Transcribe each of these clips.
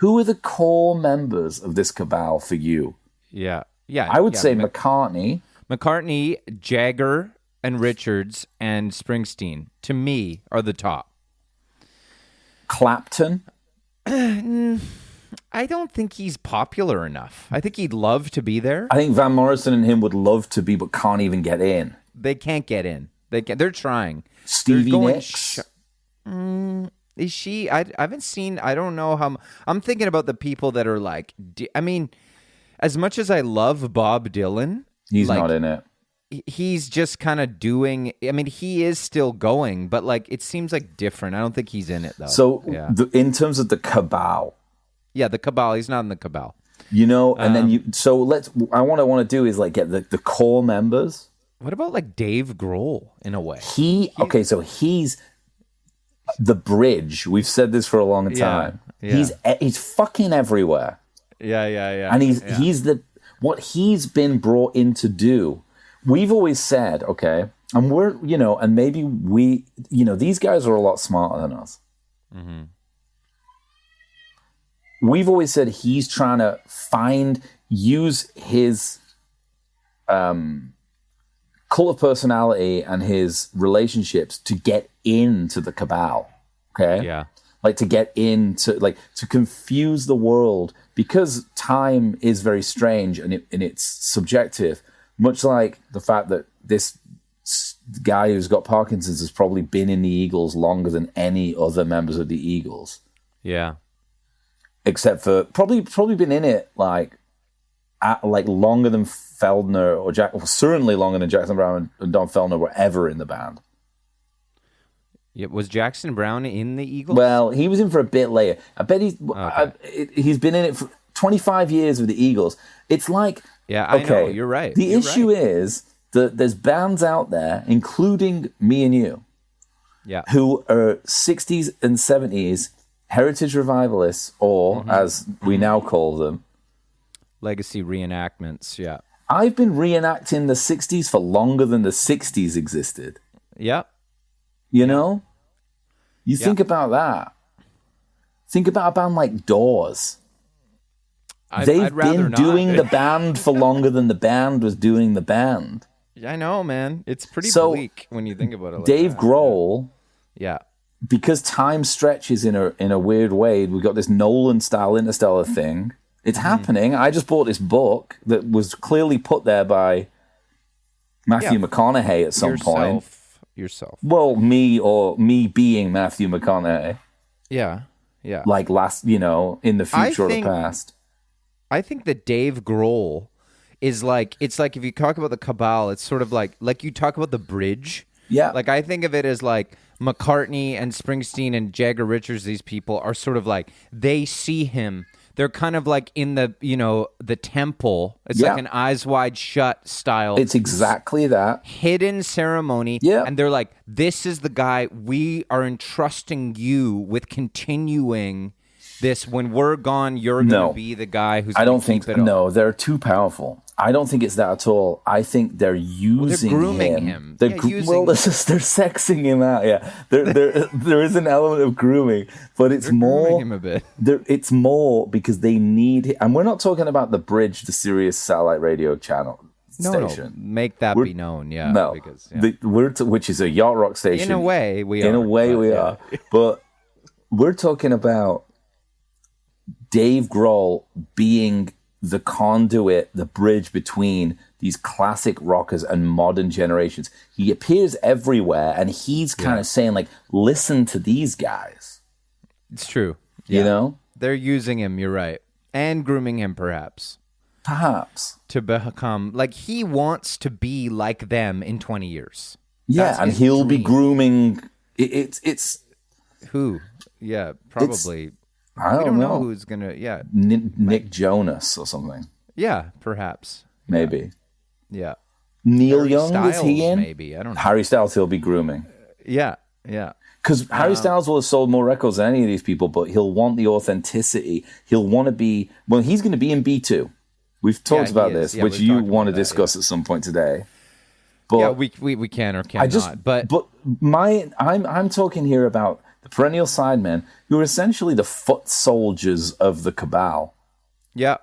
who are the core members of this cabal for you? Yeah. I would say McCartney. McCartney, Jagger, and Richards, and Springsteen, to me, are the top. Clapton? I don't think he's popular enough. I think he'd love to be there. I think Van Morrison and him would love to be, but can't even get in. They can't get in. They're trying. Stevie Nicks? Is she? I haven't seen. I don't know how. I'm thinking about the people that are like. I mean, as much as I love Bob Dylan, he's not in it. He's just kind of doing. I mean, he is still going, but like it seems like different. I don't think he's in it though. So, in terms of the cabal, the cabal. He's not in the cabal. You know, and then you. So let's. What I want to do is like get the core members. What about like Dave Grohl in a way? So he's the bridge. We've said this for a long time. Yeah. He's fucking everywhere. Yeah. And he's what he's been brought in to do. We've always said, okay, and we're, and maybe we, these guys are a lot smarter than us. Mm-hmm. We've always said he's trying to use his cult of personality and his relationships to get into the cabal. Okay? Yeah. Like to get into, like to confuse the world, because time is very strange and it's subjective. Much like the fact that this guy who's got Parkinson's has probably been in the Eagles longer than any other members of the Eagles. Yeah. Except for probably been in it like longer than Feldner or certainly longer than Jackson Browne and Don Feldner were ever in the band. Yeah, was Jackson Browne in the Eagles? Well, he was in for a bit later. I bet he's been in it for 25 years with the Eagles. It's like... Yeah, I know. You're right. The issue is that there's bands out there, including me and you, who are 60s and 70s heritage revivalists, or as we now call them, legacy reenactments. Yeah, I've been reenacting the 60s for longer than the 60s existed. Yeah. You know? You think about that. Think about a band like Doors. They've been doing the band for longer than the band was doing the band. I know, man. It's pretty bleak when you think about it. Like Dave Grohl, yeah, because time stretches in a weird way. We've got this Nolan-style Interstellar thing. It's happening. I just bought this book that was clearly put there by Matthew McConaughey at some point. Yourself. Well, me being Matthew McConaughey. Yeah. Like in the future or the past. I think that Dave Grohl is like, it's like if you talk about the Cabal, it's sort of like you talk about the bridge. Yeah. Like I think of it as like McCartney and Springsteen and Jagger Richards, these people are sort of like, they see him. They're kind of like in the, the temple. It's like an Eyes Wide Shut style. It's exactly that. Hidden ceremony. Yeah. And they're like, this is the guy, we are entrusting you with continuing this. When we're gone, you're going to be the guy who's I going don't to keep think, it up. no, they're too powerful. I don't think it's that at all. I think they're using they're grooming him. They're sexing him out. Yeah, there is an element of grooming, but it's more grooming him a bit. It's more because they need, and we're not talking about the Bridge, the Sirius satellite radio channel station. No, make that be known. Yeah, no, because, which is a yacht rock station. In a way, we are. In a way, we are. But we're talking about Dave Grohl being the conduit, the bridge between these classic rockers and modern generations. He appears everywhere, and he's kind of saying, like, listen to these guys. It's true. You know? They're using him, you're right. And grooming him, perhaps. Perhaps. To become, like, he wants to be like them in 20 years. Yeah, and he'll be grooming... It's... Who? Yeah, probably... I don't know who's gonna. Yeah, Nick Jonas or something. Yeah, perhaps. Maybe. Yeah. Neil Harry Young, Styles, is he in? Maybe, I don't know. Harry Styles, he'll be grooming. Yeah. Because Harry Styles will have sold more records than any of these people, but he'll want the authenticity. He'll want to be. Well, he's going to be in B2. We've talked about this, which you want to discuss at some point today. But we can or cannot. But I'm talking here about the perennial sidemen, who are essentially the foot soldiers of the Cabal. Yeah.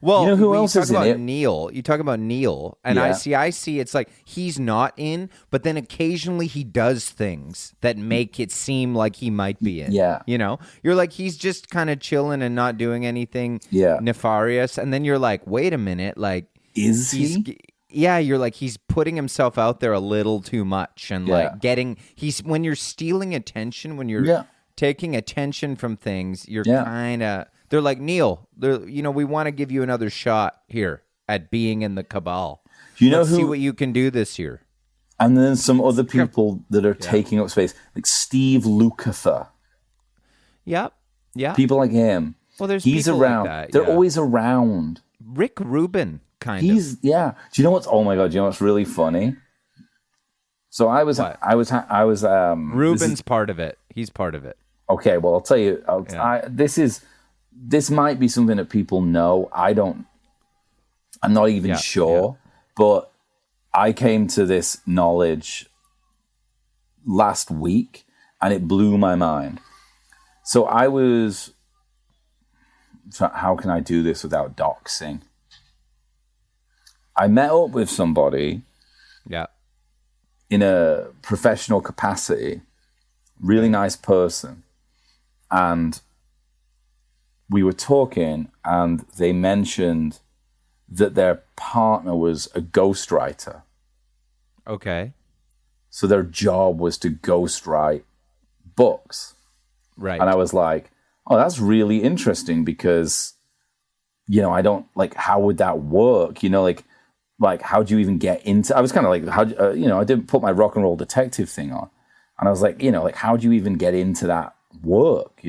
Well, you know who else is in it? Neil. You talk about Neil, and Yeah. I see. It's like he's not in, but then occasionally he does things that make it seem like he might be in. Yeah. You know, you're like he's just kind of chilling and not doing anything nefarious, and then you're like, wait a minute, like is he? Yeah, you're like he's putting himself out there a little too much, and like when you're stealing attention, when you're taking attention from things, you're kind of. They're like, Neil, we want to give you another shot here at being in the Cabal. Let's see what you can do this year. And then some other people that are taking up space, like Steve Lukather. Yep. Yeah. People like him. Well, he's people around. Like that, They're always around. Rick Rubin, kind of. Yeah. Do you know what's? Oh my god! Do you know what's really funny? So I was. Rubin's part of it. He's part of it. Okay. Well, I'll tell you. This might be something that people know. I'm not even sure, but I came to this knowledge last week and it blew my mind. So how can I do this without doxing? I met up with somebody in a professional capacity, really nice person, and we were talking, and they mentioned that their partner was a ghostwriter. Okay. So their job was to ghostwrite books. Right. And I was like, oh, that's really interesting because, I don't, like, how would that work? Like how do you even get into... I was kind of like, I didn't put my rock and roll detective thing on. And I was like, like, how do you even get into that work,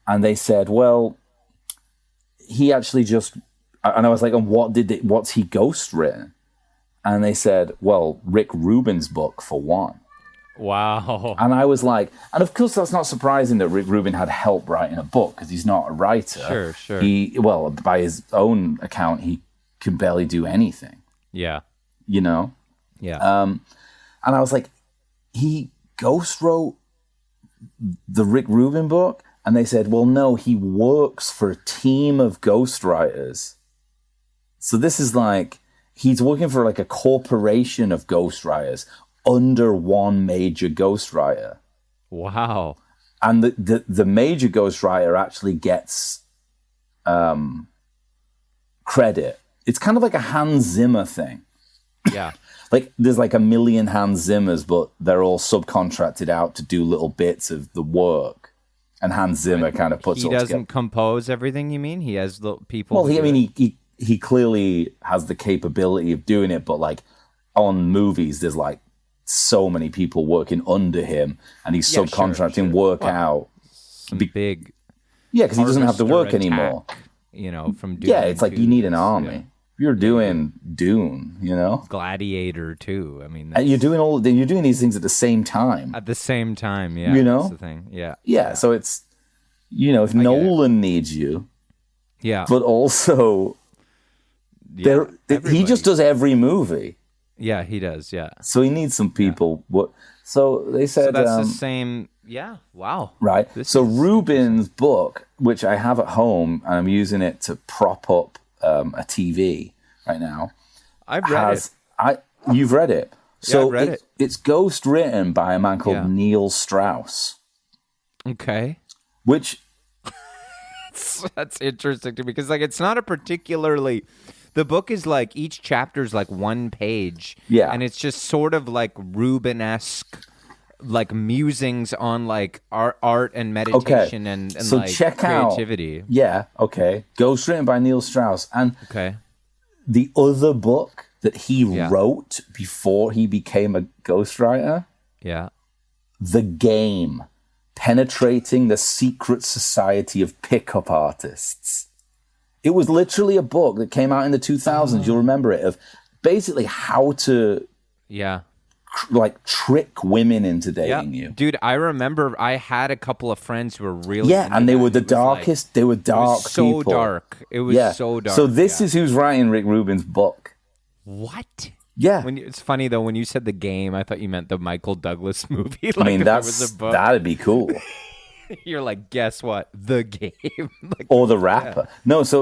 And they said, well, he actually just... And I was like, and what's he ghost written? And they said, well, Rick Rubin's book, for one. Wow. And I was like... And of course, that's not surprising that Rick Rubin had help writing a book, because he's not a writer. Sure. By his own account, he can barely do anything. Yeah. Yeah. And I was like, he ghost wrote the Rick Rubin book? And they said, well, no, he works for a team of ghostwriters. So this is like, he's working for like a corporation of ghostwriters under one major ghostwriter. Wow. And the major ghostwriter actually gets credit. It's kind of like a Hans Zimmer thing. Yeah. Like there's like a million Hans Zimmers, but they're all subcontracted out to do little bits of the work. And Hans Zimmer kind of puts it all together. He doesn't compose everything, you mean? He has the people... Well, he clearly has the capability of doing it, but like on movies, there's like so many people working under him, and he's subcontracting work out. Some big... Yeah, because he doesn't have to work anymore. From Dune. Yeah, it's like you need an army. Yeah. You're doing Dune, Gladiator too. I mean, and you're doing these things at the same time. At the same time, yeah. That's the thing. Yeah. Yeah. So it's if Nolan needs you, but also he just does every movie. Yeah, he does. Yeah. So he needs some people. So they said so that's the same. Yeah. Wow. Right. So Rubin's book, which I have at home, and I'm using it to prop up a TV right now. I've read it. You've read it. So I've read it. It's ghost written by a man called Neil Strauss. Okay. Which that's interesting to me because like it's not a particularly. The book is like each chapter's like one page. Yeah. And it's just sort of like Rubin-esque. Like musings on like art and meditation and so like check creativity. Out, yeah, okay. Ghost written by Neil Strauss. And the other book that he wrote before he became a ghostwriter. Yeah. The Game. Penetrating the Secret Society of Pickup Artists. It was literally a book that came out in the 2000s. You'll remember it, of basically how to like trick women into dating you. Dude, I remember I had a couple of friends who were really and they were the darkest. Like, they were dark. It was so people. Dark. It was so dark. So this is who's writing Rick Rubin's book. What? Yeah. It's funny though, when you said The Game, I thought you meant the Michael Douglas movie. I mean, if there was a book. that'd be cool. You're like, guess what? The Game. Like, Or the rapper. Yeah. No, so